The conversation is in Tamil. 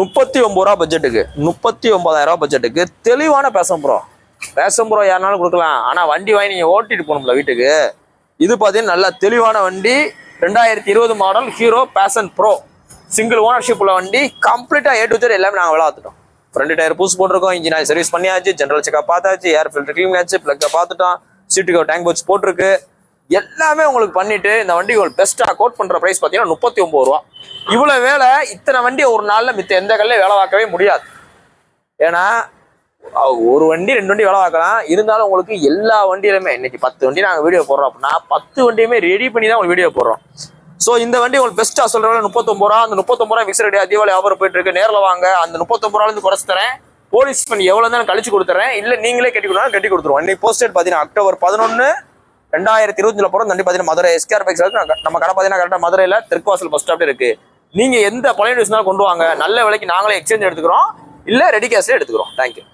39 ரூபா பட்ஜெட்டுக்கு 39,000 ரூபா பட்ஜெட்டுக்கு தெளிவான பேசம் ப்ரோ யாருனாலும் கொடுக்கலாம். ஆனா வண்டி வாங்கி நீங்க ஓட்டிட்டு போகணும்ல வீட்டுக்கு. இது பாத்தீங்கன்னா நல்லா தெளிவான வண்டி. 2020 model hero passion pro single ownership உள்ள வண்டி. கம்ப்ளீட்டா A to Z எல்லாமே நாங்க விளாத்துட்டோம். ஃப்ரண்ட் டயர் பூஸ் போட்டிருக்கோம், இன்ஜின் ஆயில் சர்வீஸ் பண்ணியாச்சு, ஜெனரல் செக்அப் பார்த்தாச்சு, ஏர் ஃபில்டர் க்ளீன் ஆச்சு, பிளக்க பார்த்துட்டோம், சீட்டுக்கு டேங்க் பட்ச் போட்டிருக்கு, எல்லாமே உங்களுக்கு பண்ணிட்டு இந்த வண்டி ஒரு பெஸ்டா கோட் பண்ற பிரைஸ் பாத்தீங்கன்னா 39 ரூபா. இவ்வளவு வேலை இத்தனை வண்டி ஒரு நாள்ல மித்த எந்த கல்ல வேலை பார்க்கவே முடியாது. ஏன்னா ஒரு வண்டி 2 வண்டி வேலை பார்க்கலாம், இருந்தாலும் உங்களுக்கு எல்லா வண்டியிலுமே இன்னைக்கு 10 வண்டி நாங்கள் வீடியோ போடுறோம் அப்படின்னா 10 வண்டியுமே ரெடி பண்ணி தான் உங்களுக்கு வீடியோ போடுறோம். ஸோ இந்த வண்டி உங்களுக்கு பெஸ்ட்டாக சொல்கிறவங்க 39 ரூபா. அந்த 39 ரூபா ஃபிக்ஸ் ரேட் அதிகமாக வியாபாரம் போயிட்டு இருக்கு. நேரில் வாங்க, அந்த 39 ரூபாயிலிருந்து குறைச்சி தரேன். போலீஸ் பண்ணி எவ்வளோ தான் கழிச்சு கொடுத்துறேன், இல்லை நீங்களே கட்டி கொடுத்தா கட்டி கொடுத்துருவோம். இன்னைக்கு போஸ்டேட் பார்த்தீங்கன்னா அக்டோபர் 11 2025 போகிறோம். வண்டி பார்த்தீங்கன்னா மதுரை SKR பைக்ஸ் நம்ம கடை பார்த்தீங்கன்னா கரெக்டாக மதுரையில் தெற்குவாசல் பஸ் ஸ்டாப்ல இருக்கு. நீங்க எந்த பழைய நியூஸ்னாலும் கொண்டு வாங்க, நல்ல விலைக்கு நாங்களே எக்ஸ்சேஞ்ச் எடுத்துக்கிறோம், இல்லை ரெடி கேஷ்ல எடுத்துக்கிறோம். தேங்க்யூ.